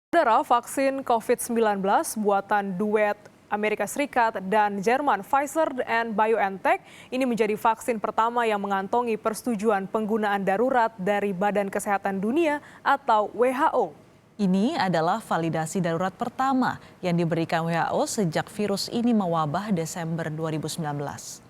Saudara, vaksin COVID-19 buatan duet Amerika Serikat dan Jerman Pfizer and BioNTech ini menjadi vaksin pertama yang mengantongi persetujuan penggunaan darurat dari Badan Kesehatan Dunia atau WHO. Ini adalah validasi darurat pertama yang diberikan WHO sejak virus ini mewabah Desember 2019.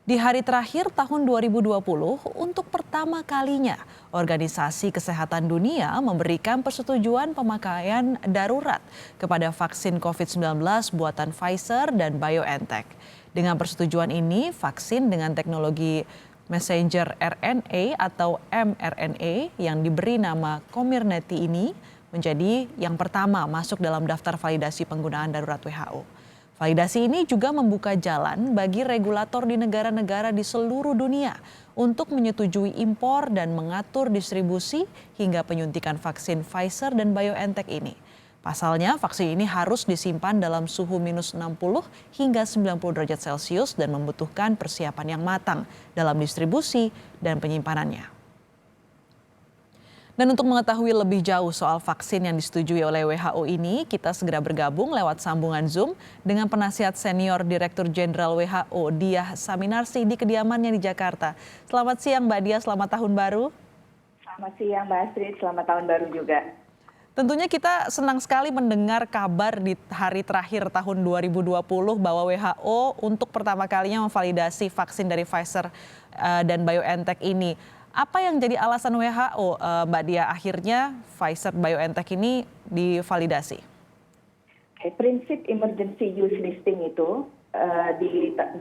Di hari terakhir tahun 2020, untuk pertama kalinya, Organisasi Kesehatan Dunia memberikan persetujuan pemakaian darurat kepada vaksin COVID-19 buatan Pfizer dan BioNTech. Dengan persetujuan ini, vaksin dengan teknologi messenger RNA atau mRNA yang diberi nama Comirnaty ini menjadi yang pertama masuk dalam daftar validasi penggunaan darurat WHO. Validasi ini juga membuka jalan bagi regulator di negara-negara di seluruh dunia untuk menyetujui impor dan mengatur distribusi hingga penyuntikan vaksin Pfizer dan BioNTech ini. Pasalnya, vaksin ini harus disimpan dalam suhu minus 60 hingga 90 derajat Celcius dan membutuhkan persiapan yang matang dalam distribusi dan penyimpanannya. Dan untuk mengetahui lebih jauh soal vaksin yang disetujui oleh WHO ini, kita segera bergabung lewat sambungan Zoom dengan penasihat senior Direktur Jenderal WHO, Diah Saminarsi di kediamannya di Jakarta. Selamat siang Mbak Diah, selamat tahun baru. Selamat siang Mbak Astrid, selamat tahun baru juga. Tentunya kita senang sekali mendengar kabar di hari terakhir tahun 2020 bahwa WHO untuk pertama kalinya memvalidasi vaksin dari Pfizer dan BioNTech ini. Apa yang jadi alasan WHO, Mbak Diah, akhirnya Pfizer BioNTech ini divalidasi? Prinsip emergency use listing itu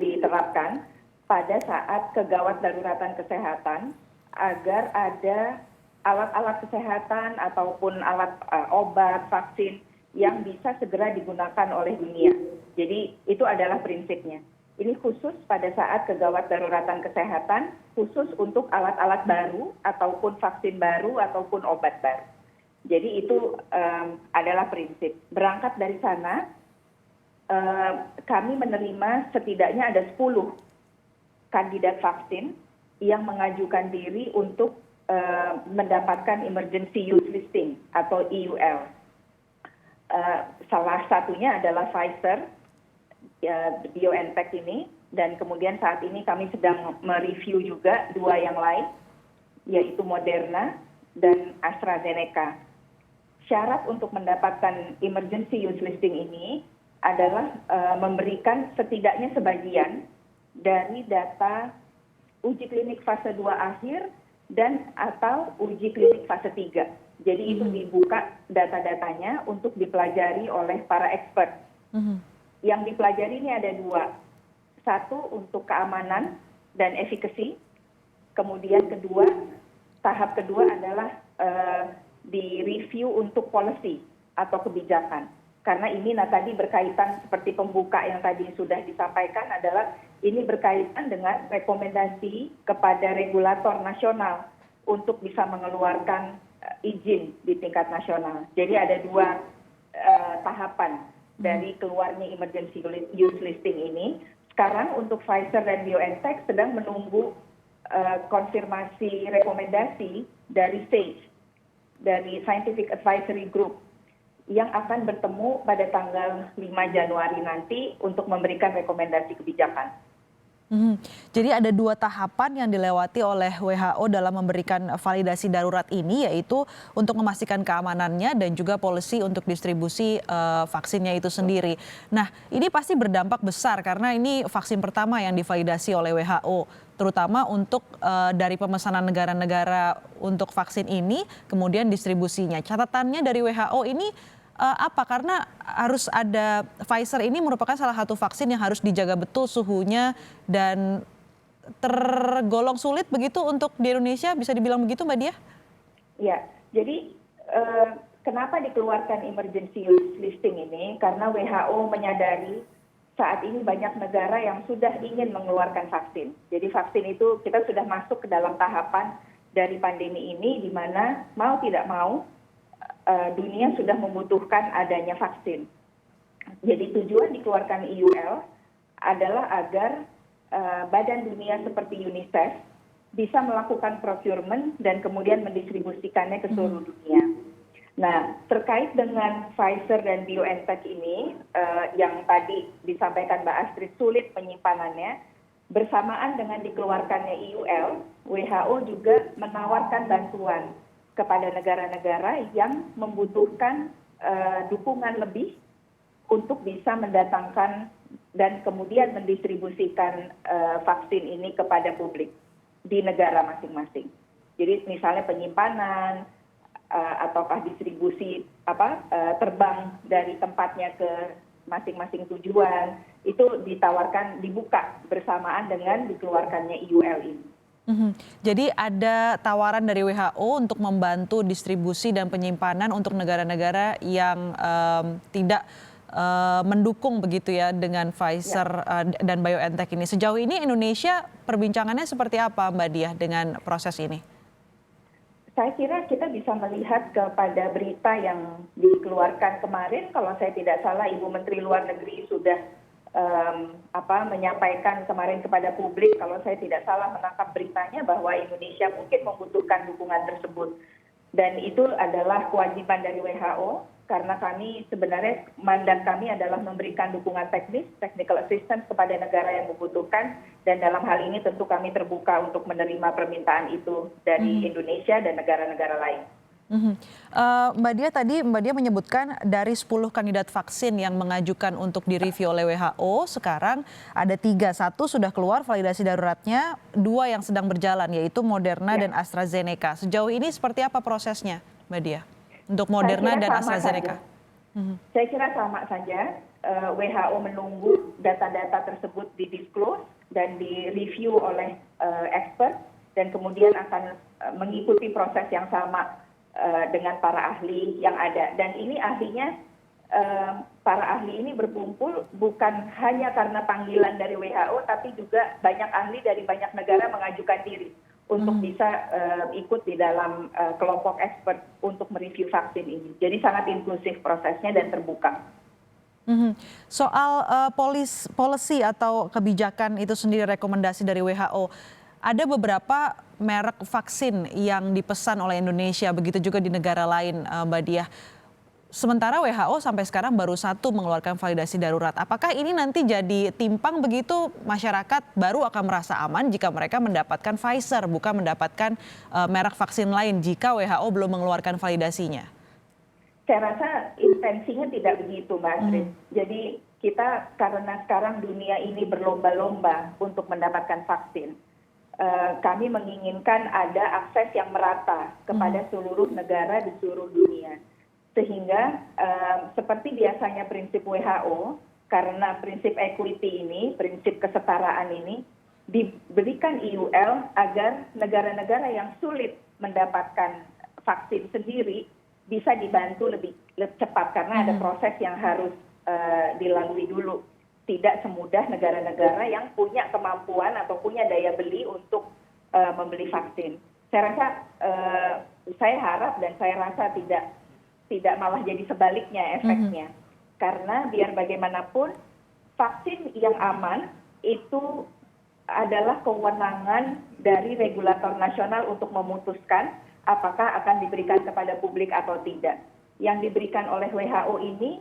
diterapkan pada saat kegawat daruratan kesehatan agar ada alat-alat kesehatan ataupun alat obat, vaksin yang bisa segera digunakan oleh dunia. Jadi itu adalah prinsipnya. Ini khusus pada saat kegawat daruratan kesehatan, khusus untuk alat-alat baru, ataupun vaksin baru, ataupun obat baru. Jadi itu adalah prinsip. Berangkat dari sana, kami menerima setidaknya ada 10 kandidat vaksin yang mengajukan diri untuk mendapatkan emergency use listing atau EUL. Salah satunya adalah Pfizer, BioNTech ini, dan kemudian saat ini kami sedang mereview juga 2 yang lain, yaitu Moderna dan AstraZeneca. Syarat untuk mendapatkan emergency use listing ini adalah memberikan setidaknya sebagian dari data uji klinik fase 2 akhir dan atau uji klinik fase 3. Jadi itu dibuka data-datanya untuk dipelajari oleh para expert. Yang dipelajari ini ada 2. Satu untuk keamanan dan efikasi. Kemudian tahap kedua adalah direview untuk policy atau kebijakan. Karena ini tadi berkaitan seperti pembuka yang tadi sudah disampaikan adalah ini berkaitan dengan rekomendasi kepada regulator nasional untuk bisa mengeluarkan izin di tingkat nasional. Jadi ada 2 tahapan dari keluarnya emergency use listing ini. Sekarang untuk Pfizer dan BioNTech sedang menunggu konfirmasi rekomendasi dari SAGE, dari Scientific Advisory Group, yang akan bertemu pada tanggal 5 Januari nanti untuk memberikan rekomendasi kebijakan. Jadi ada 2 tahapan yang dilewati oleh WHO dalam memberikan validasi darurat ini, yaitu untuk memastikan keamanannya dan juga polisi untuk distribusi vaksinnya itu sendiri. Nah, ini pasti berdampak besar karena ini vaksin pertama yang divalidasi oleh WHO, terutama untuk dari pemesanan negara-negara untuk vaksin ini, kemudian distribusinya. Catatannya dari WHO ini apa? Karena harus ada, Pfizer ini merupakan salah satu vaksin yang harus dijaga betul suhunya dan tergolong sulit begitu untuk di Indonesia, bisa dibilang begitu Mbak Diah? Ya, jadi kenapa dikeluarkan emergency use listing ini? Karena WHO menyadari saat ini banyak negara yang sudah ingin mengeluarkan vaksin. Jadi vaksin itu kita sudah masuk ke dalam tahapan dari pandemi ini di mana mau tidak mau dunia sudah membutuhkan adanya vaksin. Jadi tujuan dikeluarkan EUL adalah agar badan dunia seperti UNICEF bisa melakukan procurement dan kemudian mendistribusikannya ke seluruh dunia. Nah, terkait dengan Pfizer dan BioNTech ini, yang tadi disampaikan Mbak Astrid sulit penyimpanannya, bersamaan dengan dikeluarkannya IUL, WHO juga menawarkan bantuan kepada negara-negara yang membutuhkan dukungan lebih untuk bisa mendatangkan dan kemudian mendistribusikan vaksin ini kepada publik di negara masing-masing. Jadi misalnya penyimpanan ataukah distribusi terbang dari tempatnya ke masing-masing tujuan itu ditawarkan dibuka bersamaan dengan dikeluarkannya IUL ini. Jadi ada tawaran dari WHO untuk membantu distribusi dan penyimpanan untuk negara-negara yang tidak mendukung begitu ya dengan Pfizer dan BioNTech ini. Sejauh ini Indonesia perbincangannya seperti apa Mbak Diah dengan proses ini? Saya kira kita bisa melihat kepada berita yang dikeluarkan kemarin, kalau saya tidak salah Ibu Menteri Luar Negeri sudah menyampaikan kemarin kepada publik, kalau saya tidak salah menangkap beritanya bahwa Indonesia mungkin membutuhkan dukungan tersebut. Dan itu adalah kewajiban dari WHO, karena kami sebenarnya mandat kami adalah memberikan dukungan teknis, technical assistance kepada negara yang membutuhkan, dan dalam hal ini tentu kami terbuka untuk menerima permintaan itu dari Indonesia dan negara-negara lain. Mbak Dia menyebutkan dari 10 kandidat vaksin yang mengajukan untuk direview oleh WHO, sekarang ada 3, 1 sudah keluar validasi daruratnya, 2 yang sedang berjalan yaitu Moderna dan AstraZeneca. Sejauh ini seperti apa prosesnya Mbak Dia untuk Moderna dan AstraZeneca? Saya kira sama saja, WHO menunggu data-data tersebut didisclose dan direview oleh expert dan kemudian akan mengikuti proses yang sama dengan para ahli yang ada. Dan ini ahlinya, para ahli ini berkumpul bukan hanya karena panggilan dari WHO, tapi juga banyak ahli dari banyak negara mengajukan diri untuk bisa ikut di dalam kelompok expert untuk mereview vaksin ini. Jadi sangat inklusif prosesnya dan terbuka. Soal policy atau kebijakan itu sendiri, rekomendasi dari WHO, ada beberapa merek vaksin yang dipesan oleh Indonesia, begitu juga di negara lain, Mbak Diah. Sementara WHO sampai sekarang baru 1 mengeluarkan validasi darurat. Apakah ini nanti jadi timpang begitu, masyarakat baru akan merasa aman jika mereka mendapatkan Pfizer, bukan mendapatkan merek vaksin lain jika WHO belum mengeluarkan validasinya? Saya rasa intensinya tidak begitu, Mbak Astrid. Jadi kita karena sekarang dunia ini berlomba-lomba untuk mendapatkan vaksin, kami menginginkan ada akses yang merata kepada seluruh negara di seluruh dunia. Sehingga seperti biasanya prinsip WHO, karena prinsip equity ini, prinsip kesetaraan ini, diberikan IUL agar negara-negara yang sulit mendapatkan vaksin sendiri bisa dibantu lebih cepat, karena ada proses yang harus dilalui dulu. Tidak semudah negara-negara yang punya kemampuan atau punya daya beli untuk membeli vaksin. Saya rasa, saya harap dan saya rasa tidak malah jadi sebaliknya efeknya. Karena biar bagaimanapun vaksin yang aman itu adalah kewenangan dari regulator nasional untuk memutuskan apakah akan diberikan kepada publik atau tidak. Yang diberikan oleh WHO ini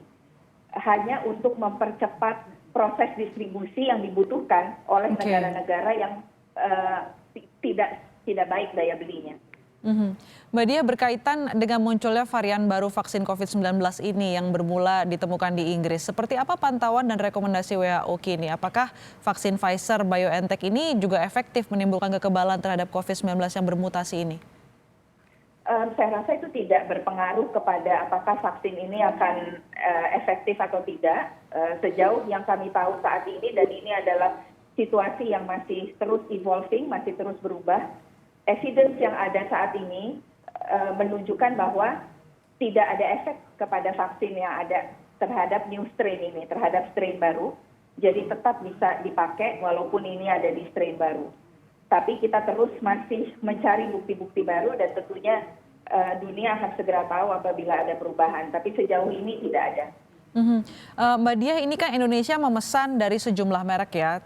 hanya untuk mempercepat proses distribusi yang dibutuhkan oleh negara-negara yang tidak baik daya belinya. Mbak Dia, berkaitan dengan munculnya varian baru vaksin COVID-19 ini yang bermula ditemukan di Inggris, seperti apa pantauan dan rekomendasi WHO kini? Apakah vaksin Pfizer BioNTech ini juga efektif menimbulkan kekebalan terhadap COVID-19 yang bermutasi ini? Saya rasa itu tidak berpengaruh kepada apakah vaksin ini akan efektif atau tidak. Sejauh yang kami tahu saat ini, dan ini adalah situasi yang masih terus evolving, masih terus berubah. Evidence yang ada saat ini menunjukkan bahwa tidak ada efek kepada vaksin yang ada terhadap new strain ini, terhadap strain baru. Jadi tetap bisa dipakai walaupun ini ada di strain baru. Tapi kita terus masih mencari bukti-bukti baru dan tentunya dunia akan segera tahu apabila ada perubahan. Tapi sejauh ini tidak ada. Mbak Diah, ini kan Indonesia memesan dari sejumlah merek ya.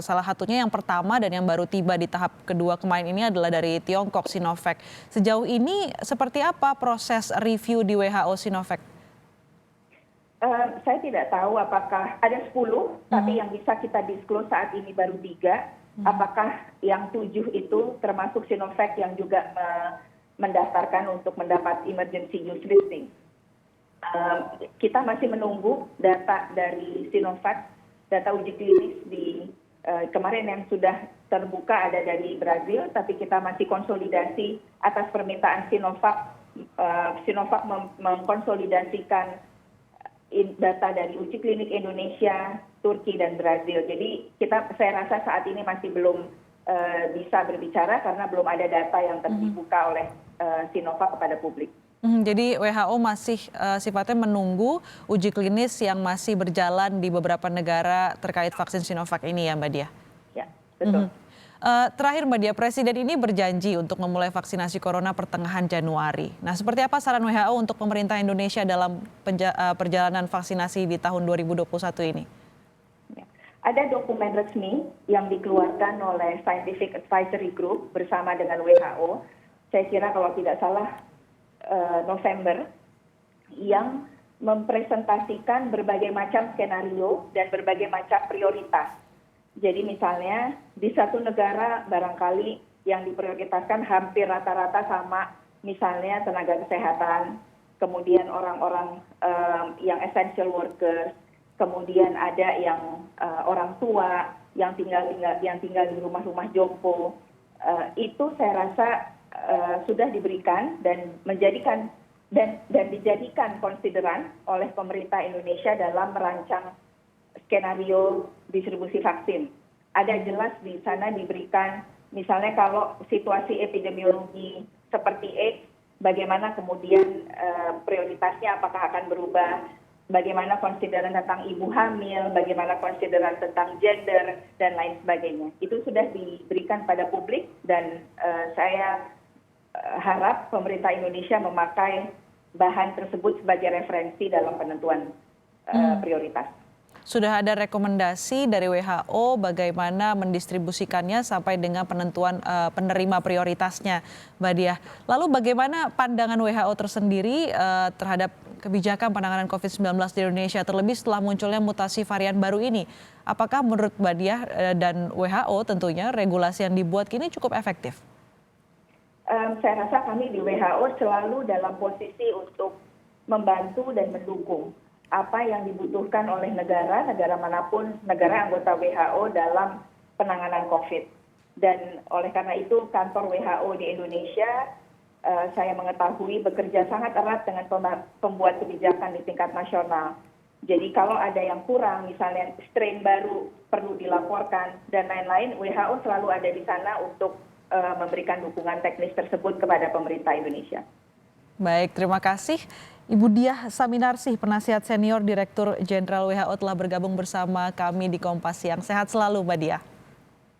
Salah satunya yang pertama dan yang baru tiba di tahap kedua kemarin ini adalah dari Tiongkok, Sinovac. Sejauh ini seperti apa proses review di WHO Sinovac? Saya tidak tahu apakah ada 10, tapi yang bisa kita disclose saat ini baru 3. Apakah yang 7 itu termasuk Sinovac yang juga mendaftarkan untuk mendapat emergency use listing. Kita masih menunggu data dari Sinovac, data uji klinis di kemarin yang sudah terbuka ada dari Brazil, tapi kita masih konsolidasi atas permintaan Sinovac. Sinovac mengkonsolidasikan data dari uji klinik Indonesia, Turki dan Brazil. Jadi saya rasa saat ini masih belum bisa berbicara karena belum ada data yang terbuka oleh Sinovac kepada publik. Jadi WHO masih sifatnya menunggu uji klinis yang masih berjalan di beberapa negara terkait vaksin Sinovac ini ya Mbak Diah? Ya, betul. Terakhir Mbak Diah, Presiden ini berjanji untuk memulai vaksinasi corona pertengahan Januari. Nah, seperti apa saran WHO untuk pemerintah Indonesia dalam perjalanan vaksinasi di tahun 2021 ini? Ya. Ada dokumen resmi yang dikeluarkan oleh Scientific Advisory Group bersama dengan WHO. Saya kira kalau tidak salah November, yang mempresentasikan berbagai macam skenario dan berbagai macam prioritas. Jadi misalnya di satu negara barangkali yang diprioritaskan hampir rata-rata sama, misalnya tenaga kesehatan, kemudian orang-orang yang essential workers, kemudian ada yang orang tua yang tinggal di rumah-rumah jompo. Itu saya rasa sudah diberikan dan dijadikan konsideran oleh pemerintah Indonesia dalam merancang skenario distribusi vaksin. Ada jelas di sana diberikan, misalnya kalau situasi epidemiologi seperti AIDS, bagaimana kemudian prioritasnya apakah akan berubah, bagaimana konsideran tentang ibu hamil, bagaimana konsideran tentang gender, dan lain sebagainya. Itu sudah diberikan pada publik dan saya harap pemerintah Indonesia memakai bahan tersebut sebagai referensi dalam penentuan prioritas. Sudah ada rekomendasi dari WHO bagaimana mendistribusikannya sampai dengan penentuan penerima prioritasnya, Mbak Diah. Lalu bagaimana pandangan WHO tersendiri terhadap kebijakan penanganan COVID-19 di Indonesia, terlebih setelah munculnya mutasi varian baru ini? Apakah menurut Mbak Diah dan WHO tentunya regulasi yang dibuat kini cukup efektif? Saya rasa kami di WHO selalu dalam posisi untuk membantu dan mendukung apa yang dibutuhkan oleh negara manapun, negara anggota WHO dalam penanganan COVID. Dan oleh karena itu kantor WHO di Indonesia, saya mengetahui bekerja sangat erat dengan pembuat kebijakan di tingkat nasional. Jadi kalau ada yang kurang, misalnya strain baru perlu dilaporkan dan lain-lain, WHO selalu ada di sana untuk memberikan dukungan teknis tersebut kepada pemerintah Indonesia. Baik, terima kasih. Ibu Diah Saminarsih, penasihat senior Direktur Jenderal WHO telah bergabung bersama kami di Kompas Siang. Sehat selalu, Mbak Diah.